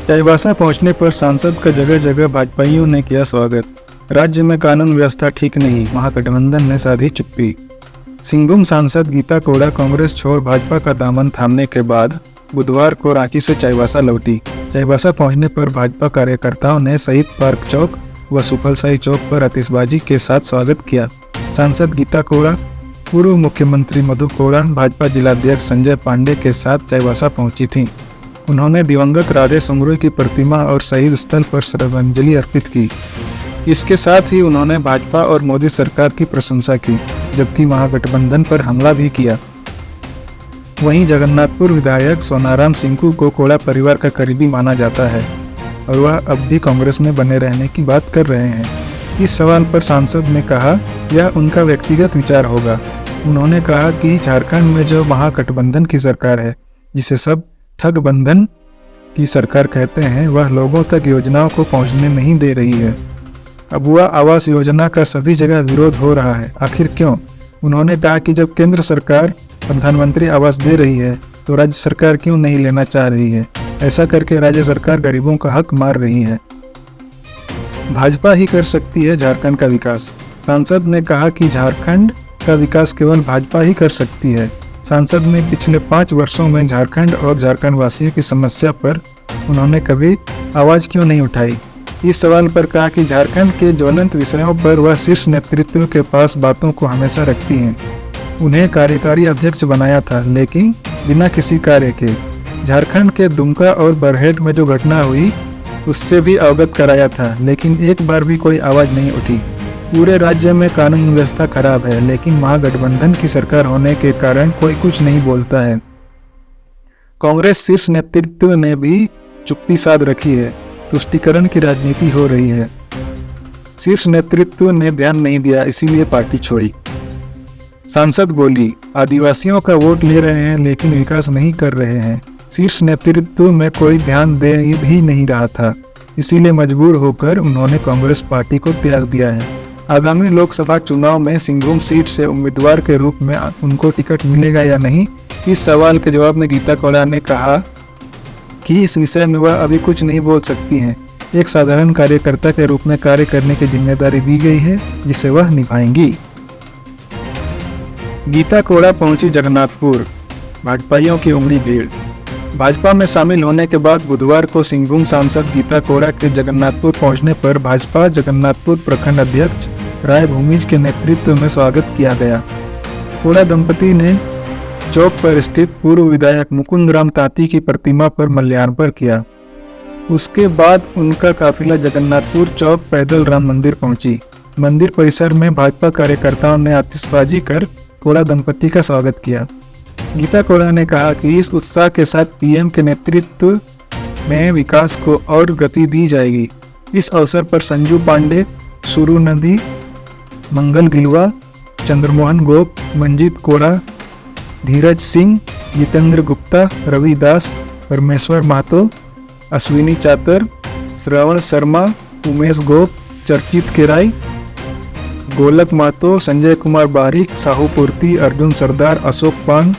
चाईबासा पहुंचने पर सांसद का जगह जगह भाजपाइयों ने किया स्वागत। राज्य में कानून व्यवस्था ठीक नहीं, महागठबंधन ने साधी चुप्पी। सिंहभूम सांसद गीता कोड़ा कांग्रेस छोड़ भाजपा का दामन थामने के बाद बुधवार को रांची से चाईबासा लौटी। चाईबासा पहुंचने पर भाजपा कार्यकर्ताओं ने शहीद पार्क चौक व सुफलशाही चौक पर आतिशबाजी के साथ स्वागत किया। सांसद गीता कोड़ा पूर्व मुख्यमंत्री मधु कोड़ा, भाजपा जिलाध्यक्ष संजय पांडे के साथ चाईबासा पहुंची थीं। उन्होंने दिवंगत राजेश उंगरू की प्रतिमा और शहीद स्थल पर श्रद्धांजलि अर्पित की। इसके साथ ही उन्होंने भाजपा और मोदी सरकार की प्रशंसा की, जबकि महागठबंधन पर हमला भी किया। वहीं जगन्नाथपुर विधायक सोनाराम सिंकू को कोड़ा परिवार का करीबी माना जाता है और वह अब भी कांग्रेस में बने रहने की बात कर रहे हैं। इस सवाल पर सांसद ने कहा यह उनका व्यक्तिगत विचार होगा। उन्होंने कहा कि झारखंड में जो महागठबंधन की सरकार है, जिसे सब ठगबंधन की सरकार कहते हैं, वह लोगों तक योजनाओं को पहुंचने नहीं दे रही है। अबुआ आवास योजना का सभी जगह विरोध हो रहा है, आखिर क्यों? उन्होंने कहा कि जब केंद्र सरकार प्रधानमंत्री आवास दे रही है तो राज्य सरकार क्यों नहीं लेना चाह रही है? ऐसा करके राज्य सरकार गरीबों का हक मार रही है। भाजपा ही कर सकती है झारखंड का विकास। सांसद ने कहा कि झारखंड का विकास केवल भाजपा ही कर सकती है। सांसद ने पिछले 5 वर्षों में झारखंड और झारखंड वासियों की समस्या पर उन्होंने कभी आवाज़ क्यों नहीं उठाई। इस सवाल पर कहा कि झारखंड के ज्वलंत विषयों पर वह शीर्ष नेतृत्व के पास बातों को हमेशा रखती हैं। उन्हें कार्यकारी अध्यक्ष बनाया था, लेकिन बिना किसी कार्य के। झारखंड के दुमका और बरहेट में जो घटना हुई उससे भी अवगत कराया था, लेकिन एक बार भी कोई आवाज़ नहीं उठी। पूरे राज्य में कानून व्यवस्था खराब है, लेकिन महागठबंधन की सरकार होने के कारण कोई कुछ नहीं बोलता है। कांग्रेस शीर्ष नेतृत्व ने भी चुप्पी साध रखी है। तुष्टीकरण की राजनीति हो रही है। शीर्ष नेतृत्व ने ध्यान नहीं दिया, इसीलिए पार्टी छोड़ी। सांसद बोली, आदिवासियों का वोट ले रहे हैं लेकिन विकास नहीं कर रहे हैं। शीर्ष नेतृत्व में कोई ध्यान दे भी नहीं रहा था, इसीलिए मजबूर होकर उन्होंने कांग्रेस पार्टी को त्याग दिया है। आगामी लोकसभा चुनाव में सिंहभूम सीट से उम्मीदवार के रूप में उनको टिकट मिलेगा या नहीं, इस सवाल के जवाब में गीता कोड़ा ने कहा कि इस विषय में वह अभी कुछ नहीं बोल सकती हैं। एक साधारण कार्यकर्ता के रूप में कार्य करने की जिम्मेदारी दी गई है, जिसे वह निभाएंगी। गीता कोड़ा पहुंची जगन्नाथपुर, भाजपाइयों की उमड़ी भीड़। भाजपा में शामिल होने के बाद बुधवार को सिंहभूम सांसद गीता कोड़ा के जगन्नाथपुर पहुंचने पर भाजपा जगन्नाथपुर प्रखंड अध्यक्ष राय भूमिज के नेतृत्व में स्वागत किया गया। कोड़ा दंपति ने चौक पर स्थित पूर्व विधायक मुकुंद राम ताती की प्रतिमा पर माल्यार्पण किया। उसके बाद उनका काफिला जगन्नाथपुर चौक पैदल राम मंदिर पहुंची। मंदिर परिसर में भाजपा कार्यकर्ताओं ने आतिशबाजी कर कोड़ा दंपति का स्वागत किया। गीता कोड़ा ने कहा कि इस उत्साह के साथ पीएम के नेतृत्व में विकास को और गति दी जाएगी। इस अवसर पर संजू पांडे, सुरू नदी, मंगल गिलवा, चंद्रमोहन गोप, मंजीत कोड़ा, धीरज सिंह, जितेंद्र गुप्ता, रवि दास, परमेश्वर महतो, अश्विनी चातर, श्रवण शर्मा, उमेश गोप, चर्चित केराई, गोलक महतो, संजय कुमार बारिक, साहू पूर्ति, अर्जुन सरदार, अशोक पान,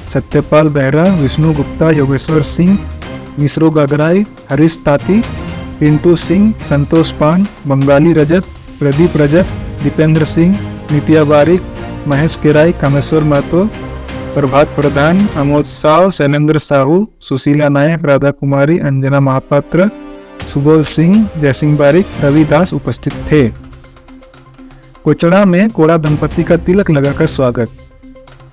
सत्यपाल बेहरा, विष्णु गुप्ता, योगेश्वर सिंह, मिश्रो गगराई, हरीश ताती, पिंटू सिंह, संतोष पान, बंगाली रजत, प्रदीप रजत, दीपेंद्र सिंह, नित्या बारिक, महेश केराई, कामेश्वर महतो, प्रभात प्रधान, अमोद साव, शैलेंद्र साहू, सुशीला नायक, राधा कुमारी, अंजना महापात्र, सुबोध सिंह, जयसिंह बारिक, रविदास उपस्थित थे। कोचड़ा में कोड़ा दंपति का तिलक लगाकर स्वागत।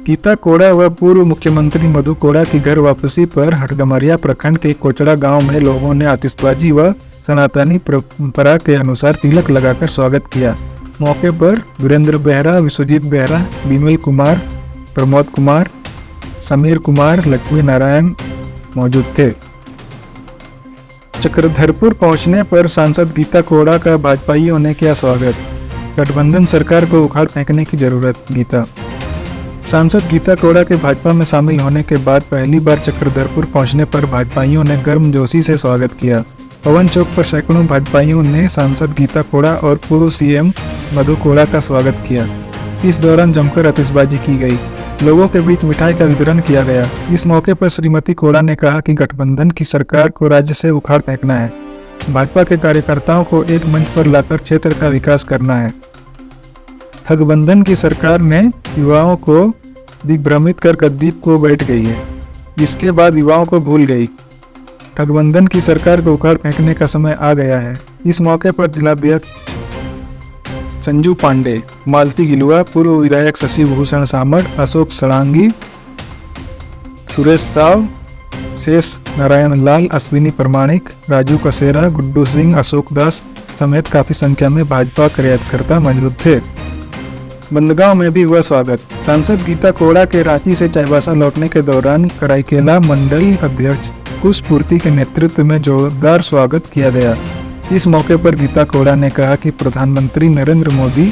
गीता कोड़ा व पूर्व मुख्यमंत्री मधु कोड़ा की घर वापसी पर हटगमरिया प्रखंड के कोचड़ा गांव में लोगों ने आतिशबाजी व सनातनी परंपरा के अनुसार तिलक लगाकर स्वागत किया। मौके पर वीरेंद्र बेहरा, विश्वजीत बेहरा, विमल कुमार, प्रमोद कुमार, समीर कुमार, लक्ष्मी नारायण मौजूद थे। चक्रधरपुर पहुंचने पर सांसद गीता कोड़ा का भाजपाइयों ने किया स्वागत। गठबंधन सरकार को उखाड़ फेंकने की जरूरत, गीता। सांसद गीता कोड़ा के भाजपा में शामिल होने के बाद पहली बार चक्रधरपुर पहुंचने पर भाजपाइयों ने गर्मजोशी से स्वागत किया। पवन चौक पर सैकड़ों भाजपाइयों ने सांसद गीता कोड़ा और पूर्व सीएम मधु कोड़ा का स्वागत किया। इस दौरान जमकर आतिशबाजी की गई। लोगों के बीच मिठाई का वितरण किया गया। इस मौके पर श्रीमती कोड़ा ने कहा कि गठबंधन की सरकार को राज्य से उखाड़ फेंकना है। भाजपा के कार्यकर्ताओं को एक मंच पर लाकर क्षेत्र का विकास करना है। गठबंधन की सरकार ने युवाओं को दिग्भ्रमित कर गद्दी को बैठ गई है। इसके बाद युवाओं को भूल गई। गठबंधन की सरकार को उखाड़ फेंकने का समय आ गया है। इस मौके पर जिलाध्यक्ष संजू पांडे, मालती गिलुआ, पूर्व विधायक शशि भूषण सामड़, अशोक सड़ांगी, सुरेश साव, शेष नारायण लाल, अश्विनी प्रमाणिक, राजू कसेरा, गुड्डू सिंह, अशोक दास समेत काफी संख्या में भाजपा कार्यकर्ता मौजूद थे। बंदगांव में भी हुआ स्वागत। सांसद गीता कोड़ा के रांची से चाईबासा लौटने के दौरान कराईकेला मंडल अध्यक्ष पुष्पूर्ति के नेतृत्व में जोरदार स्वागत किया गया। इस मौके पर गीता कोड़ा ने कहा कि प्रधानमंत्री नरेंद्र मोदी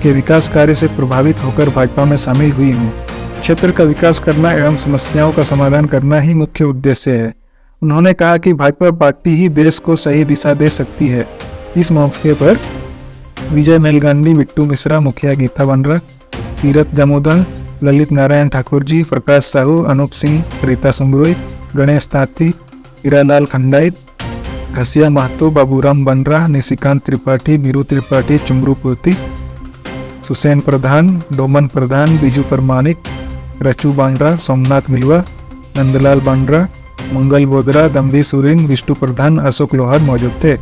के विकास कार्य से प्रभावित होकर भाजपा में शामिल हुई हूँ। क्षेत्र का विकास करना एवं समस्याओं का समाधान करना ही मुख्य उद्देश्य है। उन्होंने कहा कि भाजपा पार्टी ही देश को सही दिशा दे सकती है। इस मौके पर विजय मेलगांडी, बिट्टू मिश्रा, मुखिया गीता बनरा, तीरथ जमोदन, ललित नारायण ठाकुर जी, प्रकाश साहू, अनूप सिंह, रीता सुम्बुई, गणेश ताती, हीरालाल खंडाइत, घसिया महतो, बाबूराम बनरा, निशिकांत त्रिपाठी, बीरू त्रिपाठी, चुमरू पूर्ति, सुसैन प्रधान, डोमन प्रधान, बीजू प्रमाणिक, रचू बांड्रा, सोमनाथ मिलवा, नंदलाल बांड्रा, मंगल बोदरा, दम्भी सुरिंग, विष्णु प्रधान, अशोक लोहार मौजूद थे।